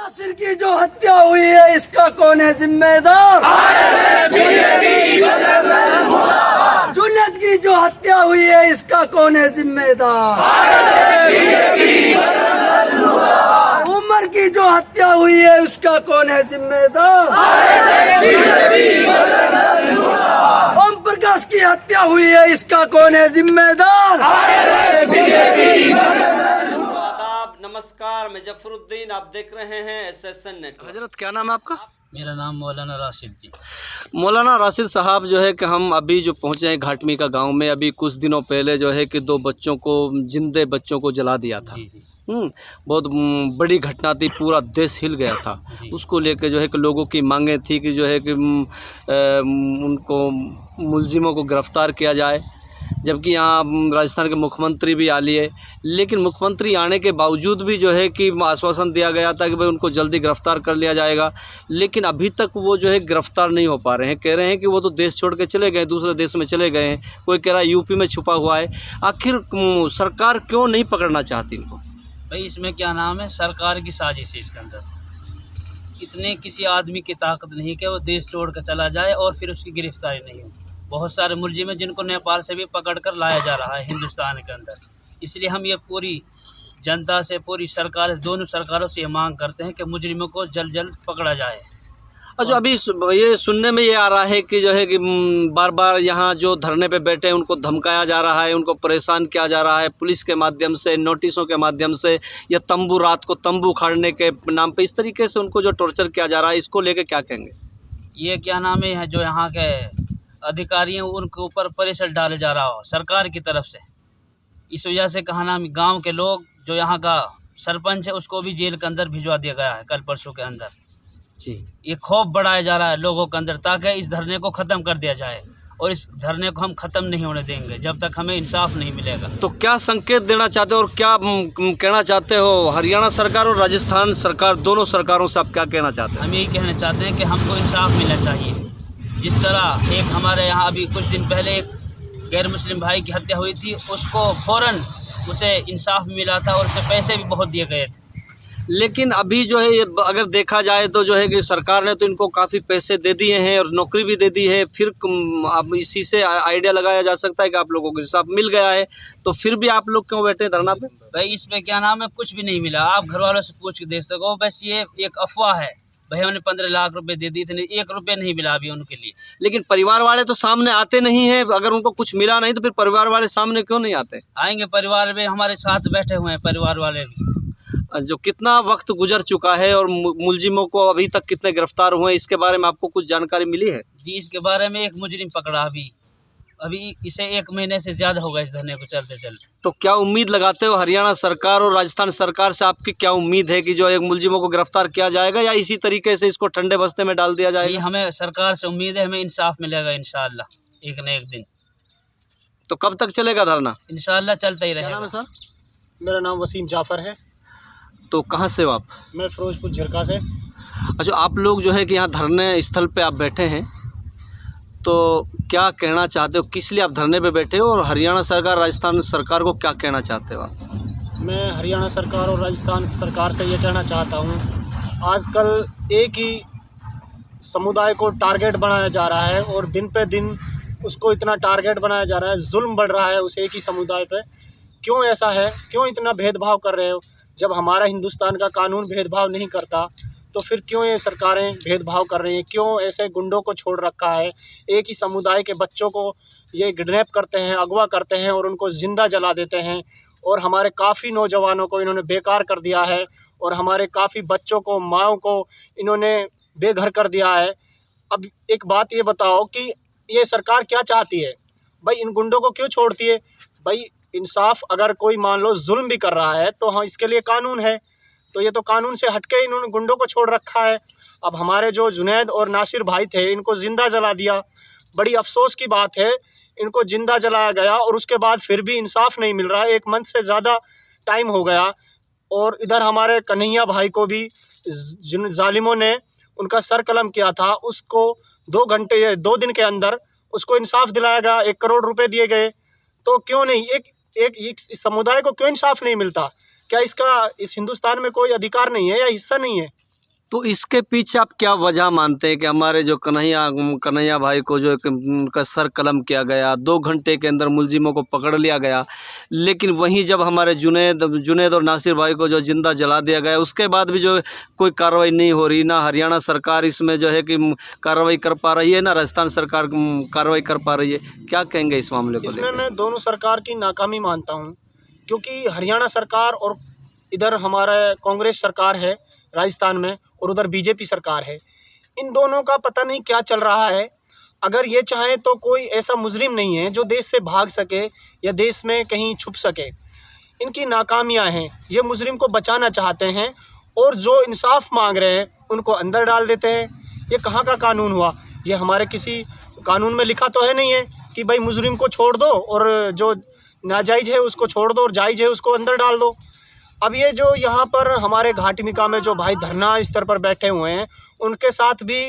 नासिर की जो हत्या हुई है इसका कौन है जिम्मेदार? जुनैद की जो हत्या हुई है इसका कौन है जिम्मेदार? उमर की जो हत्या हुई है उसका कौन है जिम्मेदार? ओम प्रकाश की हत्या हुई है इसका कौन है जिम्मेदार? नमस्कार, मैं जफरुद्दीन, आप देख रहे हैं एसएसएन नेटवर्क। हजरत क्या नाम है आपका? मेरा नाम मौलाना राशिद जी। मौलाना राशिद साहब जो है कि हम अभी जो पहुंचे हैं घाटमी का गांव में, अभी कुछ दिनों पहले जो है कि 2 बच्चों को, जिंदे बच्चों को जला दिया था। जी। बहुत बड़ी घटना थी, पूरा देश हिल गया था। उसको लेकर जो है कि लोगों की मांगे थी कि जो है कि उनको मुलजिमों को गिरफ़्तार किया जाए, जबकि यहाँ राजस्थान के मुख्यमंत्री भी आ लिए, लेकिन मुख्यमंत्री आने के बावजूद भी जो है कि आश्वासन दिया गया था कि भाई उनको जल्दी गिरफ़्तार कर लिया जाएगा, लेकिन अभी तक वो जो है गिरफ़्तार नहीं हो पा रहे हैं। कह रहे हैं कि वो तो देश छोड़ के चले गए, दूसरे देश में चले गए हैं, कोई कह रहा है यूपी में छुपा हुआ है। आखिर सरकार क्यों नहीं पकड़ना चाहती इनको? भाई इसमें क्या नाम है, सरकार की साजिश है इसके अंदर। इतने किसी आदमी की ताकत नहीं कि वो देश छोड़ कर चला जाए और फिर उसकी गिरफ्तारी नहीं हो। बहुत सारे मुलजिम हैं जिनको नेपाल से भी पकड़ कर लाया जा रहा है हिंदुस्तान के अंदर। इसलिए हम ये पूरी जनता से, पूरी सरकार, दोनों सरकारों से ये मांग करते हैं कि मुजरिमों को जल्द जल्द पकड़ा जाए। और जो अभी ये सुनने में ये आ रहा है कि जो है कि बार बार यहाँ जो धरने पे बैठे हैं उनको धमकाया जा रहा है, उनको परेशान किया जा रहा है पुलिस के माध्यम से, नोटिसों के माध्यम से, या तंबू, रात को तंबू उखाड़ने के नाम पे इस तरीके से उनको जो टॉर्चर किया जा रहा है, इसको लेके क्या कहेंगे? ये क्या नाम है, जो यहाँ के अधिकारी हैं उनके ऊपर प्रेशर डाले जा रहा हो सरकार की तरफ से। इस वजह से कहा नाम गाँव के लोग, जो यहाँ का सरपंच है उसको भी जेल के अंदर भिजवा दिया गया है कल परसों के अंदर जी। ये खौफ बढ़ाया जा रहा है लोगों के अंदर, ताकि इस धरने को ख़त्म कर दिया जाए, और इस धरने को हम ख़त्म नहीं होने देंगे जब तक हमें इंसाफ नहीं मिलेगा। तो क्या संकेत देना चाहते हो और क्या कहना चाहते हो हरियाणा सरकार और राजस्थान सरकार, दोनों सरकारों से आप क्या कहना चाहते हैं? हम यही कहना चाहते हैं कि हमको इंसाफ मिलना चाहिए। जिस तरह एक हमारे यहाँ अभी कुछ दिन पहले एक गैर मुस्लिम भाई की हत्या हुई थी, उसको फ़ौरन उसे इंसाफ मिला था और उसे पैसे भी बहुत दिए गए थे। लेकिन अभी जो है ये अगर देखा जाए तो जो है कि सरकार ने तो इनको काफ़ी पैसे दे दिए हैं और नौकरी भी दे दी है, फिर अब इसी से आइडिया लगाया जा सकता है कि आप लोगों को इंसाफ मिल गया है, तो फिर भी आप लोग क्यों बैठे धरना पे? भाई इसमें क्या नाम है, कुछ भी नहीं मिला। आप घर वालों से पूछ के देख सको, बस ये एक अफवाह है। भाई हमने 15 लाख रुपए दे दिए थे, 1 रुपये नहीं मिला अभी उनके लिए। लेकिन परिवार वाले तो सामने आते नहीं हैं, अगर उनको कुछ मिला नहीं तो फिर परिवार वाले सामने क्यों नहीं आते? आएंगे, परिवार में हमारे साथ बैठे हुए हैं परिवार वाले भी। जो कितना वक्त गुजर चुका है और मुलजिमों को अभी तक कितने गिरफ्तार हुए, इसके बारे में आपको कुछ जानकारी मिली है? जी, इसके बारे में एक मुजरिम पकड़ा अभी इसे 1 महीने से ज़्यादा होगा इस धरने को चलते चलते। तो क्या उम्मीद लगाते हो हरियाणा सरकार और राजस्थान सरकार से, आपकी क्या उम्मीद है कि जो एक मुलजिमों को गिरफ्तार किया जाएगा या इसी तरीके से इसको ठंडे बस्ते में डाल दिया जाएगा? हमें सरकार से उम्मीद है, हमें इंसाफ मिलेगा इंशाअल्लाह एक न एक दिन। तो कब तक चलेगा धरना? इंशाअल्लाह चलता ही रहेगा। क्या नाम है सर? मेरा नाम वसीम जाफ़र है। तो कहाँ से हो आप? मैं फिरोजपुर झिरका से। अच्छा, आप लोग जो है कि यहाँ धरने स्थल पे आप बैठे हैं, तो क्या कहना चाहते हो, किस लिए आप धरने पे बैठे हो, और हरियाणा सरकार, राजस्थान सरकार को क्या कहना चाहते हो आप? मैं हरियाणा सरकार और राजस्थान सरकार से ये कहना चाहता हूँ, आजकल एक ही समुदाय को टारगेट बनाया जा रहा है और दिन पे दिन उसको इतना टारगेट बनाया जा रहा है, जुल्म बढ़ रहा है उस एक ही समुदाय पे। क्यों ऐसा है, क्यों इतना भेदभाव कर रहे हो? जब हमारा हिंदुस्तान का कानून भेदभाव नहीं करता तो फिर क्यों ये सरकारें भेदभाव कर रही हैं? क्यों ऐसे गुंडों को छोड़ रखा है? एक ही समुदाय के बच्चों को ये किडनैप करते हैं, अगवा करते हैं और उनको ज़िंदा जला देते हैं, और हमारे काफ़ी नौजवानों को इन्होंने बेकार कर दिया है, और हमारे काफ़ी बच्चों को, माँओं को इन्होंने बेघर कर दिया है। अब एक बात ये बताओ कि ये सरकार क्या चाहती है? भाई इन गुंडों को क्यों छोड़ती है? भाई इंसाफ, अगर कोई मान लो जुल्म भी कर रहा है तो हाँ, इसके लिए कानून है, तो ये तो कानून से हटके इन्होंने गुंडों को छोड़ रखा है। अब हमारे जो जुनैद और नासिर भाई थे, इनको ज़िंदा जला दिया। बड़ी अफसोस की बात है, इनको ज़िंदा जलाया गया और उसके बाद फिर भी इंसाफ नहीं मिल रहा है। 1 मंथ से ज़्यादा टाइम हो गया, और इधर हमारे कन्हैया भाई को भी जिन जालिमों ने उनका सर कलम किया था, उसको 2 दिन के अंदर उसको इंसाफ दिलाया गया, 1 करोड़ रुपए दिए गए। तो क्यों नहीं, एक इस समुदाय को क्यों इंसाफ नहीं मिलता? क्या इसका इस हिंदुस्तान में कोई अधिकार नहीं है या हिस्सा नहीं है? तो इसके पीछे आप क्या वजह मानते हैं कि हमारे जो कन्हैया भाई को जो उनका सर कलम किया गया, 2 घंटे के अंदर मुलजिमों को पकड़ लिया गया, लेकिन वहीं जब हमारे जुनैद और नासिर भाई को जो जिंदा जला दिया गया, उसके बाद भी जो कोई कार्रवाई नहीं हो रही, ना हरियाणा सरकार इसमें जो है कि कार्रवाई कर पा रही है, ना राजस्थान सरकार कार्रवाई कर पा रही है। क्या कहेंगे इस मामले को इसमें मैं दोनों सरकार की नाकामी मानता हूँ, क्योंकि हरियाणा सरकार और इधर हमारा कांग्रेस सरकार है राजस्थान में, और उधर बीजेपी सरकार है, इन दोनों का पता नहीं क्या चल रहा है। अगर ये चाहें तो कोई ऐसा मुजरिम नहीं है जो देश से भाग सके या देश में कहीं छुप सके। इनकी नाकामियां हैं, ये मुजरिम को बचाना चाहते हैं और जो इंसाफ मांग रहे हैं उनको अंदर डाल देते हैं। ये कहाँ का कानून हुआ? ये हमारे किसी कानून में लिखा तो है नहीं है कि भाई मुजरिम को छोड़ दो और जो नाजायज़ है उसको छोड़ दो और जायज़ है उसको अंदर डाल दो। अब ये जो यहाँ पर हमारे घाटीमिका में जो भाई धरना स्तर पर बैठे हुए हैं, उनके साथ भी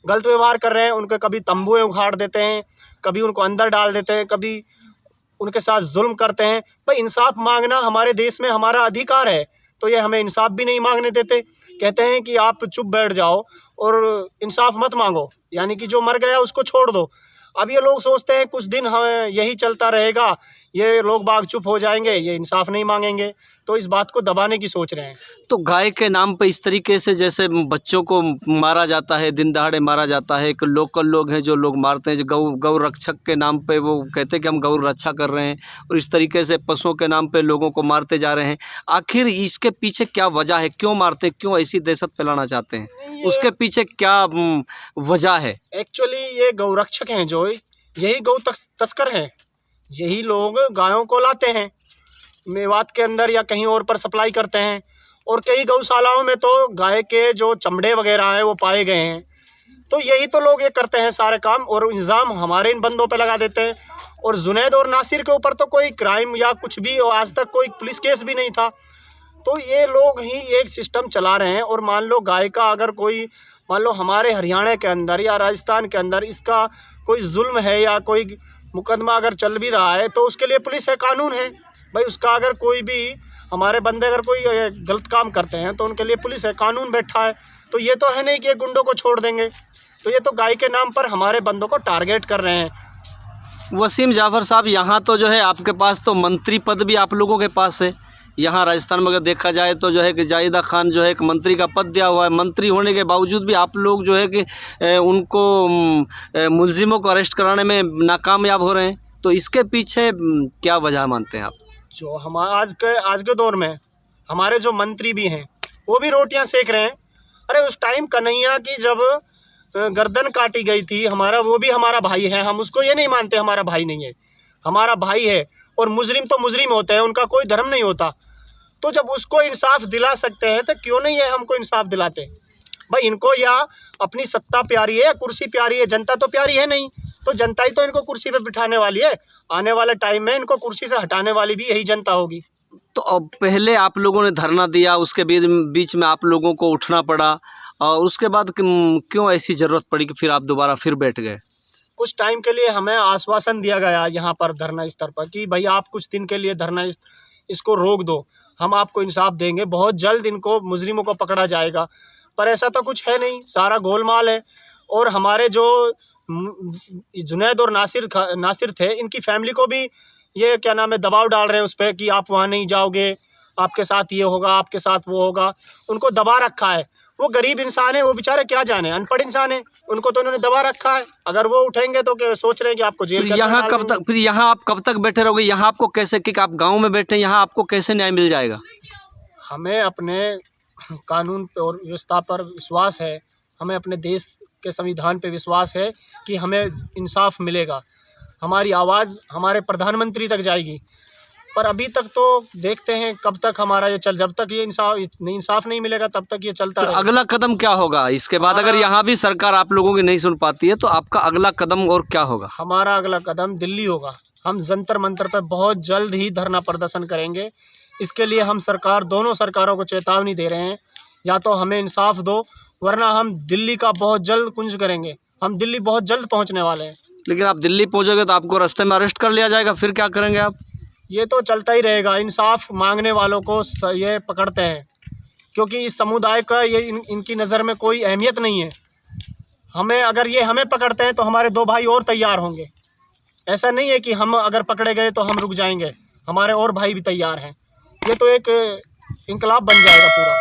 गलत व्यवहार कर रहे हैं। उनके कभी तंबुएं उखाड़ देते हैं, कभी उनको अंदर डाल देते हैं, कभी उनके साथ जुल्म करते हैं। भाई इंसाफ मांगना हमारे देश में हमारा अधिकार है, तो ये हमें इंसाफ भी नहीं मांगने देते। कहते हैं कि आप चुप बैठ जाओ और इंसाफ मत मांगो, यानी कि जो मर गया उसको छोड़ दो। अब ये लोग सोचते हैं कुछ दिन हमें यही चलता रहेगा, ये लोग बाग चुप हो जाएंगे, ये इंसाफ नहीं मांगेंगे, तो इस बात को दबाने की सोच रहे हैं। तो गाय के नाम पे इस तरीके से जैसे बच्चों को मारा जाता है, दिन दहाड़े मारा जाता है, एक लोकल लोग हैं जो लोग मारते हैं, जो गौ रक्षक के नाम पे वो कहते हैं कि हम गौ रक्षा कर रहे हैं, और इस तरीके से पशुओं के नाम पे लोगों को मारते जा रहे हैं। आखिर इसके पीछे क्या वजह है? क्यों मारते हैं? क्यों ऐसी दहशत फैलाना चाहते हैं? उसके पीछे क्या वजह है? एक्चुअली ये गौ रक्षक हैं, जो यही गौ तस्कर हैं। यही लोग गायों को लाते हैं मेवात के अंदर या कहीं और पर सप्लाई करते हैं, और कई गौशालाओं में तो गाय के जो चमड़े वगैरह हैं वो पाए गए हैं। तो यही तो लोग ये करते हैं सारे काम, और इल्ज़ाम हमारे इन बंदों पे लगा देते हैं। और जुनैद और नासिर के ऊपर तो कोई क्राइम या कुछ भी आज तक कोई पुलिस केस भी नहीं था। तो ये लोग ही एक सिस्टम चला रहे हैं। और मान लो गाय का अगर कोई, मान लो हमारे हरियाणा के अंदर या राजस्थान के अंदर इसका कोई जुल्म है या कोई मुकदमा अगर चल भी रहा है, तो उसके लिए पुलिस है, कानून है। भाई उसका अगर कोई भी हमारे बंदे अगर कोई गलत काम करते हैं तो उनके लिए पुलिस है, कानून बैठा है। तो ये तो है नहीं कि गुंडों को छोड़ देंगे। तो ये तो गाय के नाम पर हमारे बंदों को टारगेट कर रहे हैं। वसीम जाफर साहब, यहाँ तो जो है आपके पास तो मंत्री पद भी आप लोगों के पास है। यहाँ राजस्थान में अगर देखा जाए तो जो है कि जाहिदा खान जो है एक मंत्री का पद दिया हुआ है। मंत्री होने के बावजूद भी आप लोग जो है कि उनको मुलजिमों को अरेस्ट कराने में नाकामयाब हो रहे हैं। तो इसके पीछे क्या वजह मानते हैं आप? जो हम आज के दौर में हमारे जो मंत्री भी हैं वो भी रोटियां सेक रहे हैं। अरे उस टाइम कन्हैया की जब गर्दन काटी गई थी, वो भी हमारा भाई है, हम उसको ये नहीं मानते हमारा भाई नहीं है, हमारा भाई है। और मुजरिम तो मुजरिम होते हैं, उनका कोई धर्म नहीं होता। तो जब उसको इंसाफ दिला सकते हैं तो क्यों नहीं है हमको इंसाफ दिलाते? भाई इनको या अपनी सत्ता प्यारी है या कुर्सी प्यारी है, जनता तो प्यारी है नहीं। तो जनता ही तो इनको कुर्सी पे बिठाने वाली है। आने वाले टाइम में इनको कुर्सी से हटाने वाली भी यही जनता होगी। तो अब पहले आप लोगों ने धरना दिया, उसके बीच में आप लोगों को उठना पड़ा, और उसके बाद क्यों ऐसी ज़रूरत पड़ी कि फिर आप दोबारा फिर बैठ गए? कुछ टाइम के लिए हमें आश्वासन दिया गया यहाँ पर धरना स्तर पर कि भाई आप कुछ दिन के लिए धरना इसको रोक दो, हम आपको इंसाफ देंगे, बहुत जल्द इनको मुजरिमों को पकड़ा जाएगा। पर ऐसा तो कुछ है नहीं, सारा गोलमाल है। और हमारे जो जुनैद और नासिर थे, इनकी फैमिली को भी ये क्या नाम है दबाव डाल रहे हैं उस पर कि आप वहाँ नहीं जाओगे, आपके साथ ये होगा, आपके साथ वो होगा। उनको दबा रखा है। वो गरीब इंसान है, वो बेचारे क्या जाने, अनपढ़ इंसान है, उनको तो उन्होंने दबा रखा है। अगर वो उठेंगे तो क्या सोच रहे हैं कि आपको जेल के अंदर यहाँ कब तक, फिर यहाँ आप कब तक बैठे रहोगे? यहाँ आपको कैसे, कि आप गांव में बैठे, यहाँ आपको कैसे न्याय मिल जाएगा? हमें अपने कानून और व्यवस्था पर विश्वास है, हमें अपने देश के संविधान पे विश्वास है कि हमें इंसाफ मिलेगा। हमारी आवाज़ हमारे प्रधानमंत्री तक जाएगी। पर अभी तक तो देखते हैं कब तक हमारा ये जब तक ये इंसाफ नहीं मिलेगा तब तक ये चलता रहेगा। अगला कदम क्या होगा इसके बाद? अगर यहाँ भी सरकार आप लोगों की नहीं सुन पाती है तो आपका अगला कदम और क्या होगा? हमारा अगला कदम दिल्ली होगा। हम जंतर मंतर पर बहुत जल्द ही धरना प्रदर्शन करेंगे। इसके लिए हम दोनों सरकारों को चेतावनी दे रहे हैं, या तो हमें इंसाफ दो, वरना हम दिल्ली का बहुत जल्द कुंज करेंगे। हम दिल्ली बहुत जल्द पहुँचने वाले हैं। लेकिन आप दिल्ली पहुँचोगे तो आपको रास्ते में अरेस्ट कर लिया जाएगा, फिर क्या करेंगे आप? ये तो चलता ही रहेगा। इंसाफ मांगने वालों को ये पकड़ते हैं, क्योंकि इस समुदाय का ये इनकी नज़र में कोई अहमियत नहीं है। हमें अगर ये हमें पकड़ते हैं तो हमारे 2 भाई और तैयार होंगे। ऐसा नहीं है कि हम अगर पकड़े गए तो हम रुक जाएंगे, हमारे और भाई भी तैयार हैं। ये तो एक इंकलाब बन जाएगा पूरा।